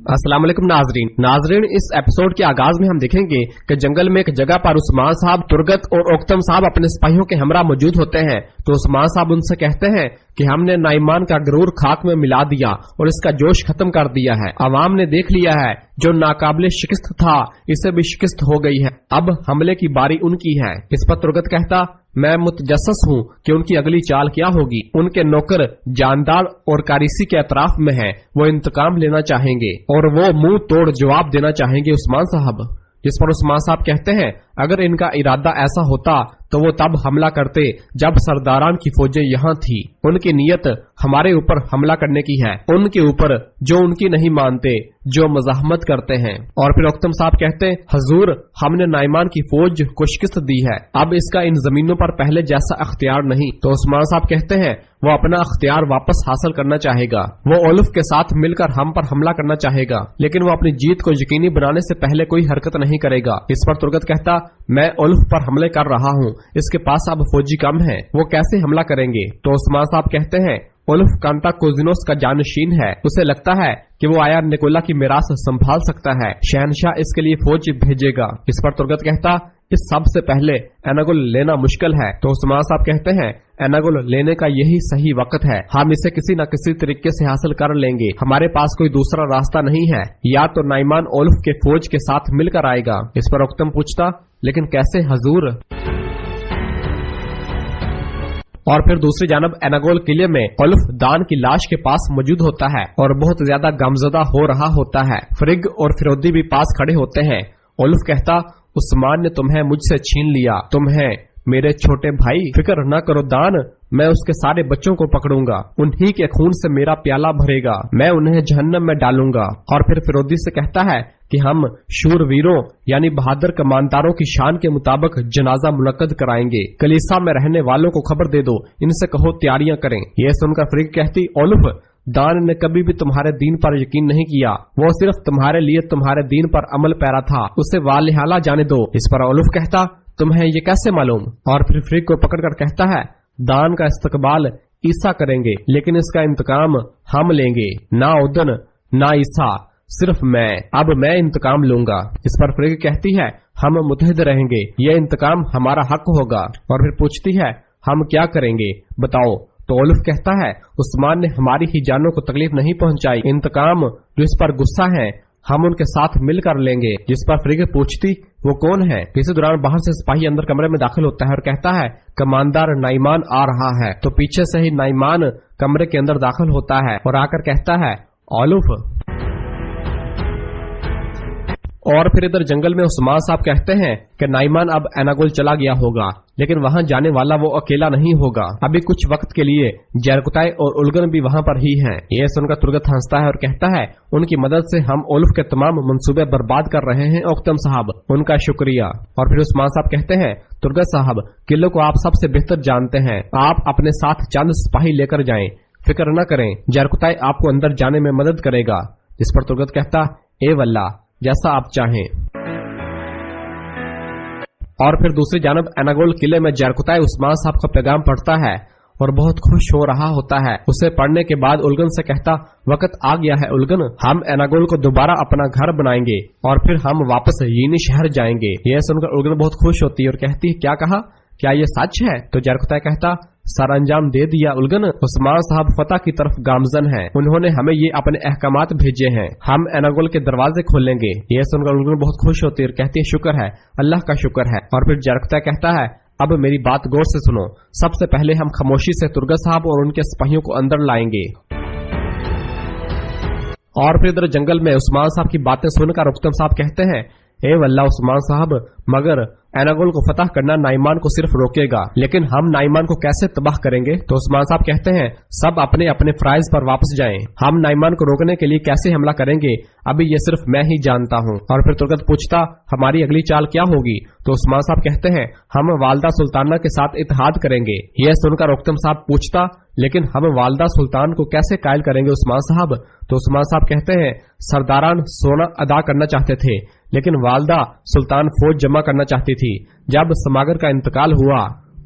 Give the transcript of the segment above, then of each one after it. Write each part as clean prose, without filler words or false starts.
अस्सलाम वालेकुम नाजरीन, इस एपिसोड के आगाज में हम देखेंगे कि जंगल में एक जगह पर उस्मान साहब, तुर्गत और ओक्तम साहब अपने सिपाहियों के हमरा मौजूद होते हैं। तो उस्मान साहब उनसे कहते हैं कि हमने नाइमान का गरूर खाक में मिला दिया और इसका जोश खत्म कर दिया है। अवाम ने देख लिया है, जो नाकाबिले शिकस्त था इसे भी शिकस्त हो गई है, अब हमले की बारी उनकी है। इस पर तुर्गत कहता, मैं मुतजस्सस हूँ कि उनकी अगली चाल क्या होगी। उनके नौकर जानदार और कारिसी के अतराफ में हैं, वो इंतकाम लेना चाहेंगे और वो मुंह तोड़ जवाब देना चाहेंगे उस्मान साहब। जिस पर उस्मान साहब कहते हैं, अगर इनका इरादा ऐसा होता तो वो तब हमला करते जब सरदारान की फौजें यहाँ थी। उनकी नीयत हमारे ऊपर हमला करने की है, उनके ऊपर जो उनकी नहीं मानते, जो मज़ाहमत करते हैं। और फिर ओक्तम साहब कहते हैं, हजूर हमने नाइमान की फौज को शिकस्त दी है, अब इसका इन जमीनों पर पहले जैसा अख्तियार नहीं। तो उस्मान साहब कहते हैं, वो अपना अख्तियार वापस हासिल करना चाहेगा, वो ओलफ के साथ मिलकर हम पर हमला करना चाहेगा, लेकिन वो अपनी जीत को यकीनी बनाने से पहले कोई हरकत नहीं करेगा। इस पर तुर्गत कहता, मैं ओलफ पर हमले कर रहा हूँ, इसके पास अब फौजी कम है, वो कैसे हमला करेंगे। तो उस्मान साहब कहते हैं, ओलफ कांटा कोजिनोस का जानशीन है, उसे लगता है कि वो आया निकोला की मिरास संभाल सकता है, शहनशाह इसके लिए फौज भेजेगा। इस पर तुर्गत कहता, इस सब से पहले एनागुल लेना मुश्किल है। तो उस्मान साहब कहते हैं, एनागुल लेने का यही सही वक्त है, हम इसे किसी न किसी तरीके से हासिल कर लेंगे, हमारे पास कोई दूसरा रास्ता नहीं है, या तो नाइमान ओलफ के फौज के साथ मिलकर आएगा। इस पर ओक्तम पूछता, लेकिन कैसे हजूर। और फिर दूसरी जानब एनागोल किले में ओलफ दान की लाश के पास मौजूद होता है और बहुत ज्यादा गमजदा हो रहा होता है। फ्रिग और फिरोदी भी पास खड़े होते हैं। ओलफ कहता, उस्मान ने तुम्हें मुझसे छीन लिया, तुम्हें मेरे छोटे भाई, फिक्र न करो दान, मैं उसके सारे बच्चों को पकड़ूंगा, उन्हीं के खून से मेरा प्याला भरेगा, मैं उन्हें जहन्नम में डालूंगा। और फिर फिरोदी से कहता है कि हम शूरवीरों यानी बहादुर कमानदारों की शान के मुताबिक जनाजा मुनक्कद कराएंगे, कलीसा में रहने वालों को खबर दे दो, इनसे कहो तैयारियां करें। यह सुनकर फ्रिग कहती, ओलफ दान ने कभी भी तुम्हारे दीन पर यकीन नहीं किया, वो सिर्फ तुम्हारे लिए तुम्हारे दीन पर अमल पैरा था, उसे वालिहाला जाने दो। इस पर ओलफ कहता, तुम्हें ये कैसे मालूम। और फिर फ्रिग को पकड़कर कहता है, दान का इस्तकबाल ईसा करेंगे, लेकिन इसका इंतकाम हम लेंगे, ना उदन ना ईसा, सिर्फ मैं, अब मैं इंतकाम लूंगा। इस पर फ्रिग कहती है, हम मुतहद रहेंगे, ये इंतकाम हमारा हक होगा। और फिर पूछती है, हम क्या करेंगे बताओ। तो ओलफ कहता है, उस्मान ने हमारी ही जानों को तकलीफ नहीं पहुंचाई, इंतकाम जो इस पर गुस्सा है हम उनके साथ मिलकर लेंगे। जिस पर फ्रिग पूछती, वो कौन है। इसी दौरान बाहर से सिपाही अंदर कमरे में दाखिल होता है और कहता है, कमानदार नाइमान आ रहा है। तो पीछे से ही नाइमान कमरे के अंदर दाखिल होता है और आकर कहता है, ओलफ। और फिर इधर जंगल में उस्मान साहब कहते हैं कि नाइमान अब एनागुल चला गया होगा, लेकिन वहां जाने वाला वो अकेला नहीं होगा, अभी कुछ वक्त के लिए जरकुताई और उलगन भी वहां पर ही हैं। यह सुनकर तुर्गत हंसता है और कहता है, उनकी मदद से हम ओलफ के तमाम मंसूबे बर्बाद कर रहे हैं ओक्तम साहब, उनका शुक्रिया। और फिर उस्मान साहब कहते हैं, तुर्गत साहब किले को आप सबसे बेहतर जानते हैं, आप अपने साथ चंद सिपाही लेकर जाएं, फिक्र न करें, जरकुताई आपको अंदर जाने में मदद करेगा। जिस पर तुर्गत कहता, ए वल्ला, जैसा आप चाहें। और फिर दूसरी जानब एनागोल किले में जरकुताई उस्मान साहब का पैगाम पढ़ता है और बहुत खुश हो रहा होता है। उसे पढ़ने के बाद उलगन से कहता, वक्त आ गया है उलगन, हम एनागोल को दोबारा अपना घर बनाएंगे और फिर हम वापस यीनी शहर जाएंगे। यह सुनकर उलगन बहुत खुश होती है और कहती है, क्या कहा, क्या ये सच है। तो जरकुताई कहता, सर अंजाम दे दिया उलगन, उस्मान साहब फतह की तरफ गामजन हैं, उन्होंने हमें ये अपने अहकामात भेजे हैं, हम एनागोल के दरवाजे खोलेंगे। यह सुनकर उलगन बहुत खुश होती है और कहती है, शुक्र है, अल्लाह का शुक्र है। और फिर जरकुताई कहता है, अब मेरी बात गौर से सुनो, सबसे पहले हम खामोशी से तुर्गत साहब और उनके सिपाहियों को अंदर लाएंगे। और फिर इधर जंगल में उस्मान साहब की बातें सुनकर ओक्तम साहब कहते हैं, ए वल्ला उस्मान साहब, मगर एनागोल को फतह करना नाइमान को सिर्फ रोकेगा, लेकिन हम नाइमान को कैसे तबाह करेंगे। तो उस्मान साहब कहते हैं, सब अपने अपने फ्राइज पर वापस जाएं, हम नाइमान को रोकने के लिए कैसे हमला करेंगे, अभी ये सिर्फ मैं ही जानता हूँ। और फिर तुर्गत पूछता, हमारी अगली चाल क्या होगी। तो उस्मान साहब कहते हैं, हम वालदा सुल्ताना के साथ इत्तेहाद करेंगे। यह सुनकर ओक्तम साहब पूछता, लेकिन हम वालदा सुल्तान को कैसे कायल करेंगे उस्मान साहब। तो उस्मान साहब कहते हैं, सरदारान सोना अदा करना चाहते थे, लेकिन वालदा सुल्तान फौज जमा करना चाहती थी। जब समागर का इंतकाल हुआ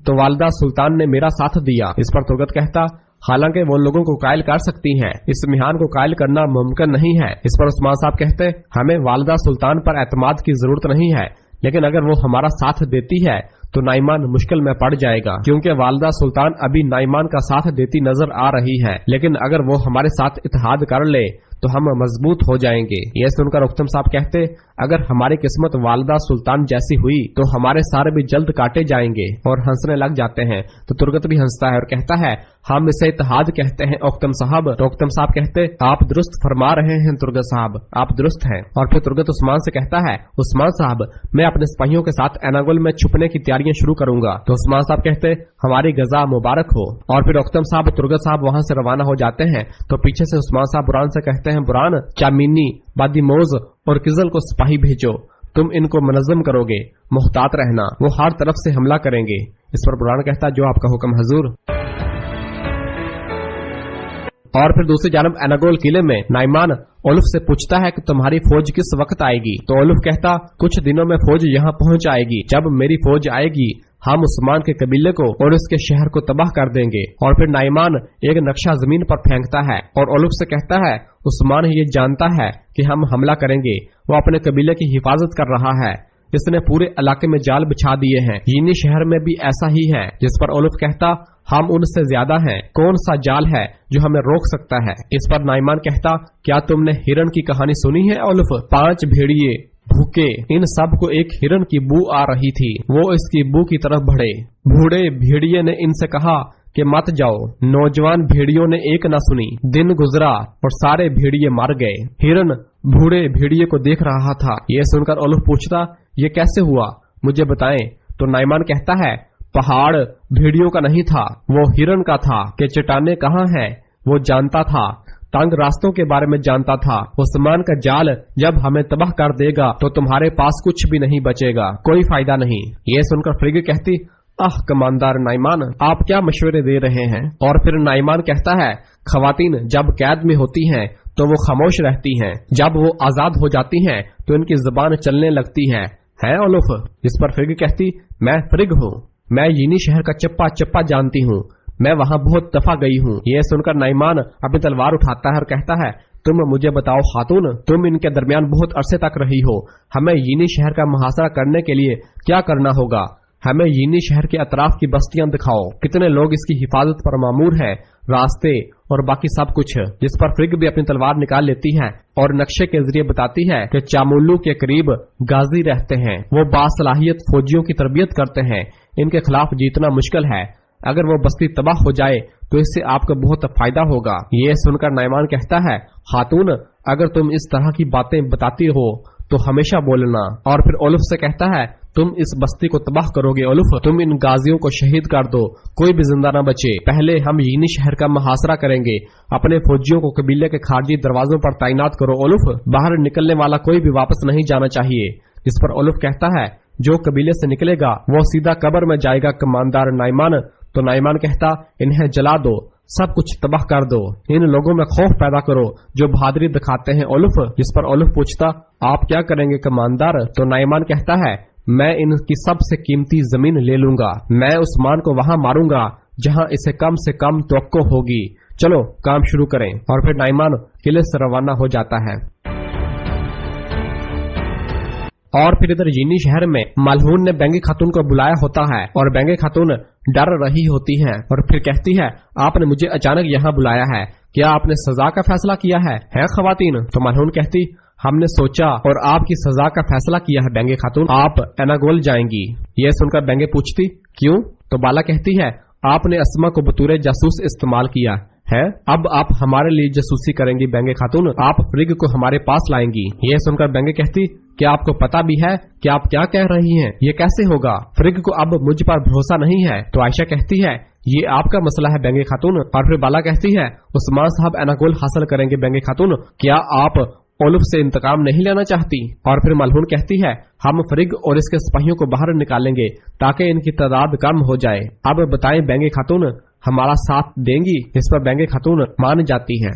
तो वालदा सुल्तान ने मेरा साथ दिया। इस पर तुर्गत कहता, हालांकि वो लोगों को कायल कर सकती हैं, इस मिहान को कायल करना मुमकिन नहीं है। इस पर उस्मान साहब कहते, हमें वालिदा सुल्तान पर एतमाद की जरूरत नहीं है, लेकिन अगर वो हमारा साथ देती है तो नाइमान मुश्किल में पड़ जाएगा, क्योंकि वालिदा सुल्तान अभी नाइमान का साथ देती नजर आ रही है, लेकिन अगर वो हमारे साथ इत्तेहाद कर ले तो हम मजबूत हो जाएंगे। ये सुनकर उख्तम साहब कहते, अगर हमारी किस्मत वालिदा सुल्तान जैसी हुई तो हमारे सारे भी जल्द काटे जाएंगे, और हंसने लग जाते हैं। तो तुर्गत भी हंसता है और कहता है, हम इसे इत्तेहाद कहते हैं उख्तम साहब। तो उख्तम साहब कहते, आप दुरुस्त फरमा रहे हैं तुर्गत साहब, आप दुरुस्त हैं। और फिर तुर्गत उस्मान से कहता है, उस्मान साहब मैं अपने सिपाहियों के साथ एनागुल में छुपने की तैयारियां शुरू करूंगा। तो उस्मान साहब कहते, हमारी गजा मुबारक हो। और फिर उख्तम साहब तुर्गत साहब वहां से रवाना हो जाते हैं। तो पीछे से उस्मान साहब बुरान से कहते हैं, बुरान, चामीनी, बादीमोज और किजल को सिपाही भेजो, तुम इनको मुनज़्ज़म करोगे, मुहतात रहना, वो हर तरफ से हमला करेंगे। इस पर बुरान कहता, जो आपका हुक्म हजूर। और फिर दूसरी जानब एनागोल किले में नाइमान ओलुफ से पूछता है कि तुम्हारी फौज किस वक्त आएगी। तो ओलुफ कहता, कुछ दिनों में फौज यहाँ पहुंच आएगी। जब मेरी फौज आएगी हम उस्मान के कबीले को और उसके शहर को तबाह कर देंगे। और फिर नाइमान एक नक्शा जमीन पर फेंकता है और ओलुफ से कहता है, उस्मान ये जानता है कि हम हमला करेंगे, वो अपने कबीले की हिफाजत कर रहा है, इसने पूरे इलाके में जाल बिछा दिए हैं, यीनी शहर में भी ऐसा ही है। जिस पर ओलुफ कहता, हम उनसे ज्यादा हैं, कौन सा जाल है जो हमें रोक सकता है। इस पर नाइमान कहता, क्या तुमने हिरन की कहानी सुनी है ओलुफ? 5 भेड़िए भूखे, इन सब को एक हिरन की बू आ रही थी, वो इसकी बू की तरफ बढ़े। बूढ़े भेड़िए ने इनसे कहा कि मत जाओ। नौजवान भेड़ियों ने एक न सुनी। दिन गुजरा और सारे भेड़िए मर गए। हिरन बूढ़े भेड़िए को देख रहा था। ये सुनकर ओलुफ पूछता, ये कैसे हुआ, मुझे बताएं। तो नाइमान कहता है, पहाड़ भेड़ियों का नहीं था, वो हिरन का था। कि चट्टाने कहाँ है वो जानता था, तंग रास्तों के बारे में जानता था। उस्मान का जाल जब हमें तबाह कर देगा तो तुम्हारे पास कुछ भी नहीं बचेगा, कोई फायदा नहीं। ये सुनकर फ्रिग कहती, आह कमांडर नाइमान, आप क्या मशवरे दे रहे हैं। और फिर नाइमान कहता है, खवातीन जब कैद में होती हैं तो वो खामोश रहती हैं, जब वो आजाद हो जाती हैं तो इनकी जुबान चलने लगती है ओलुफ। इस पर फ्रिग कहती, मैं फ्रिग हूँ, मैं यीनी शहर का चप्पा चप्पा जानती हूँ, मैं वहाँ बहुत दफा गई हूँ। ये सुनकर नाइमान अपनी तलवार उठाता है और कहता है, तुम मुझे बताओ खातून, तुम इनके दरमियान बहुत अरसे तक रही हो, हमें यीनी शहर का मुहासरा करने के लिए क्या करना होगा। हमें यीनी शहर के अतराफ की बस्तियां दिखाओ, कितने लोग इसकी हिफाजत पर मामूर हैं, रास्ते और बाकी सब कुछ। जिस पर फ्रिग भी अपनी तलवार निकाल लेती है और नक्शे के जरिए बताती है कि चामुल्लू के करीब गाजी रहते हैं, वो बासलाहियत फौजियों की तरबियत करते हैं, इनके खिलाफ जीतना मुश्किल है, अगर वो बस्ती तबाह हो जाए तो इससे आपको बहुत फायदा होगा। ये सुनकर नाइमान कहता है, खातून अगर तुम इस तरह की बातें बताती हो तो हमेशा बोलना। और फिर ओलुफ से कहता है, तुम इस बस्ती को तबाह करोगे ओलुफ, तुम इन गाजियों को शहीद कर दो, कोई भी जिंदा न बचे। पहले हम यीनी शहर का मुहासरा करेंगे, अपने फौजियों को कबीले के खारजी दरवाजों पर तैनात करो ओलुफ, बाहर निकलने वाला कोई भी वापस नहीं जाना चाहिए। इस पर ओलुफ कहता है, जो कबीले से निकलेगा वो सीधा कब्र में जाएगा कमांडर नाइमान। तो नाइमान कहता, इन्हें जला दो, सब कुछ तबाह कर दो, इन लोगों में खौफ पैदा करो जो बहादुरी दिखाते हैं ओलुफ। जिस पर ओलुफ पूछता, आप क्या करेंगे कमांडर। तो नाइमान कहता है, मैं इनकी सबसे कीमती जमीन ले लूंगा, मैं उस्मान को वहां मारूंगा जहां इसे कम से कम तवक्को होगी, चलो काम शुरू करें। और फिर नाइमान किले से रवाना हो जाता है। और फिर इधर यीनी शहर में मलहून ने बेंगी खातून को बुलाया होता है और बेंगी खातून डर रही होती है और फिर कहती है, आपने मुझे अचानक यहाँ बुलाया है, क्या आपने सजा का फैसला किया है खवातीन। तो मलहून कहती, हमने सोचा और आपकी सजा का फैसला किया है बेंगे खातून, आप एनागोल जाएंगी। ये सुनकर बेंगे पूछती, क्यों। तो बाला कहती है, आपने अस्मा को बतूरे जासूस इस्तेमाल किया है, अब आप हमारे लिए जासूसी करेंगी बेंगे खातून, आप फ्रिग को हमारे पास लाएंगी। ये सुनकर बेंगे कहती, क्या आपको पता भी है कि आप क्या कह रही हैं, ये कैसे होगा, फ्रिग को अब मुझ पर भरोसा नहीं है। तो आयशा कहती है, ये आपका मसला है बेंगे खातून। और फिर बाला कहती है, उस्मान साहब एनागोल हासिल करेंगे बेंगे खातून, क्या आप ओलुफ से इंतकाम नहीं लेना चाहती। और फिर मलहून कहती है, हम फ्रिग और इसके सिपाहियों को बाहर निकालेंगे ताकि इनकी तादाद कम हो जाए, अब बताएं बेंगे खातून हमारा साथ देंगी। इस पर बेंगे खातून मान जाती है।